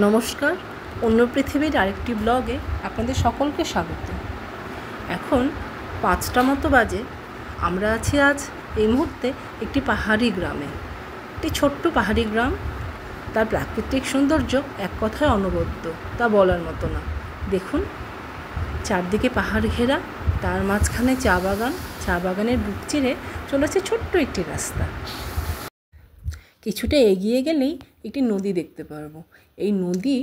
নমস্কার, অন্য পৃথিবীর আরেকটি ব্লগে আপনাদের সকলকে স্বাগত। এখন 5টা মতো বাজে। আমরা আছি আজ এই মুহূর্তে একটি পাহাড়ি গ্রামে। একটি ছোট্ট পাহাড়ি গ্রাম, তার প্রাকৃতিক সৌন্দর্য এক কথায় অনবদ্য, তা বলার মতো না। দেখুন, চারদিকে পাহাড় ঘেরা, তার মাঝখানে চা বাগান, চা বাগানের বুক চিরে চলেছে ছোট্ট একটি রাস্তা। কিছুটা এগিয়ে গেলেই একটি নদী দেখতে পারবো। এই নদী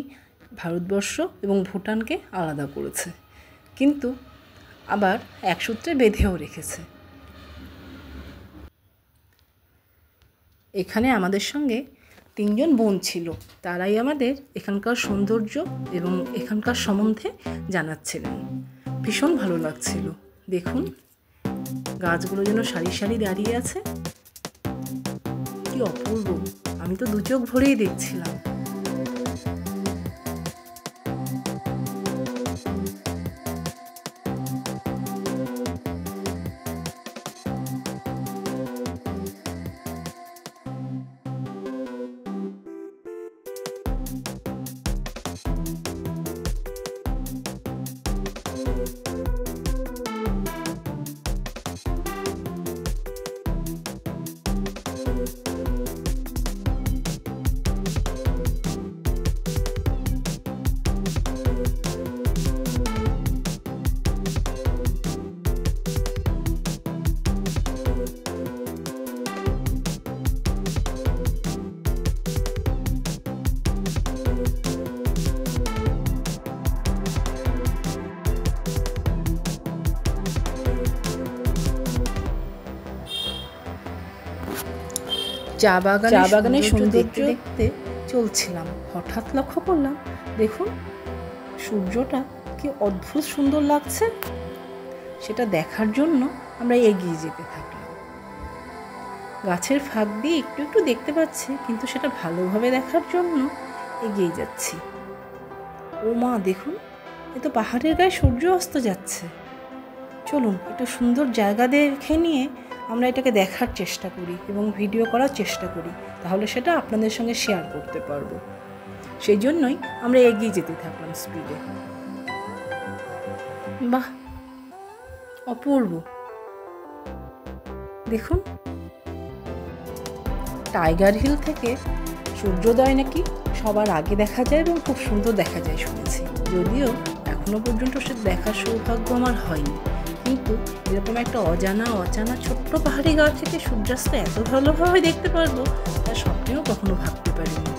ভারতবর্ষ এবং ভুটানকে আলাদা করেছে, কিন্তু আবার এক সূত্রে বেঁধেও রেখেছে। এখানে আমাদের সঙ্গে 3 জন বোন ছিল, তারাই আমাদের এখানকার সৌন্দর্য এবং এখানকার সম্বন্ধে জানাচ্ছিলেন। ভীষণ ভালো লাগছিল। দেখুন, গাছগুলো যেন সারি সারি দাঁড়িয়ে আছে, কি অপূর্ব! আমি তো 2 চোখ ভরেই দেখছিলাম। চা বাগানের সৌন্দর্য দেখতে চলছিলাম। হঠাৎ লক্ষ্য করলাম, দেখুন সূর্যটা কি অদ্ভুত সুন্দর লাগছে। সেটা দেখার জন্য আমরা এগিয়ে যেতে থাকলাম। গাছের ফাঁক দিয়ে একটু একটু দেখতে পাচ্ছি, কিন্তু সেটা ভালোভাবে দেখার জন্য এগিয়ে যাচ্ছি। ও মা, দেখুন, এ তো পাহাড়ের গায়ে সূর্য অস্ত যাচ্ছে। চলুন একটু সুন্দর জায়গা দেখে নিয়ে আমরা এটাকে দেখার চেষ্টা করি এবং ভিডিও করার চেষ্টা করি, তাহলে সেটা আপনাদের সঙ্গে শেয়ার করতে পারবো। সেই জন্যই আমরা এগিয়ে যেতে থাকলাম স্পিডে। বাহ, অপূর্ব! দেখুন, টাইগার হিল থেকে সূর্যোদয় নাকি সবার আগে দেখা যায় এবং খুব সুন্দর দেখা যায় শুনেছি। যদিও এখনো পর্যন্ত সে দেখার সৌভাগ্য আমার হয়নি, কিন্তু এরকম একটা অজানা ছোট্ট পাহাড়ি গা থেকে সূর্যাস্ত এত ভালোভাবে দেখতে পারবো, তার স্বপ্নেও কখনো ভাবতে পারিনি।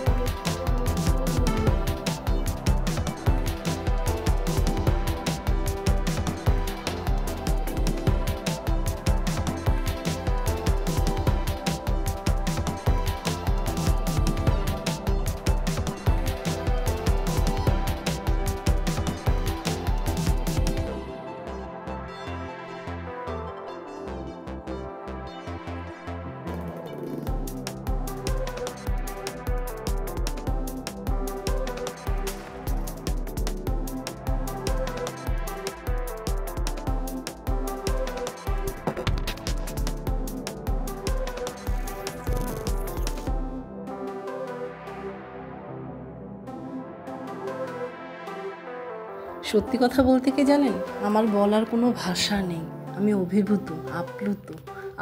সত্যি কথা বলতে কি জানেন, আমার বলার কোনো ভাষা নেই। আমি অভিভূত, আপ্লুত,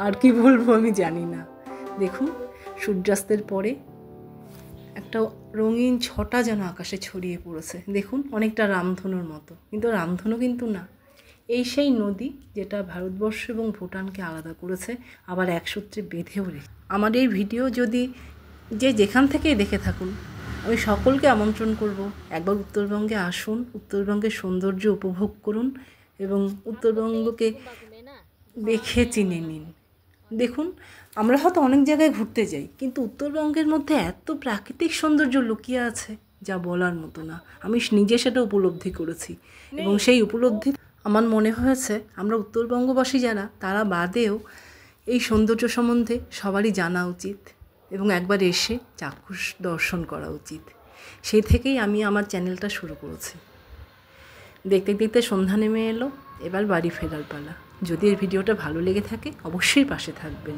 আর কি বলবো আমি জানি না। দেখুন, সূর্যাস্তের পরে একটা রঙিন ছটা যেন আকাশে ছড়িয়ে পড়েছে। দেখুন, অনেকটা রামধনুর মতো, কিন্তু রামধনু কিন্তু না। এই সেই নদী যেটা ভারতবর্ষ এবং ভুটানকে আলাদা করেছে, আবার এক সূত্রে বেঁধেও রেখে। আমার এই ভিডিও যদি যেখান থেকেই দেখে থাকুন, আমি সকলকে আমন্ত্রণ করব, একবার উত্তরবঙ্গে আসুন, উত্তরবঙ্গের সৌন্দর্য উপভোগ করুন এবং উত্তরবঙ্গকে দেখে চিনে নিন। দেখুন, আমরা হয়তো অনেক জায়গায় ঘুরতে যাই, কিন্তু উত্তরবঙ্গের মধ্যে এত প্রাকৃতিক সৌন্দর্য লুকিয়ে আছে যা বলার মতো না। আমি নিজে সেটা উপলব্ধি করেছি এবং সেই উপলব্ধি আমার মনে হয়েছে আমরা উত্তরবঙ্গবাসী যারা, তারা বাদেও এই সৌন্দর্য সম্বন্ধে সবারই জানা উচিত এবং একবার এসে চাক্ষুষ দর্শন করা উচিত। সেই থেকেই আমি আমার চ্যানেলটা শুরু করেছি। দেখতে দেখতে সন্ধ্যা নেমে এলো, এবার বাড়ি ফেরার পালা। যদি এই ভিডিওটা ভালো লেগে থাকে অবশ্যই পাশে থাকবেন।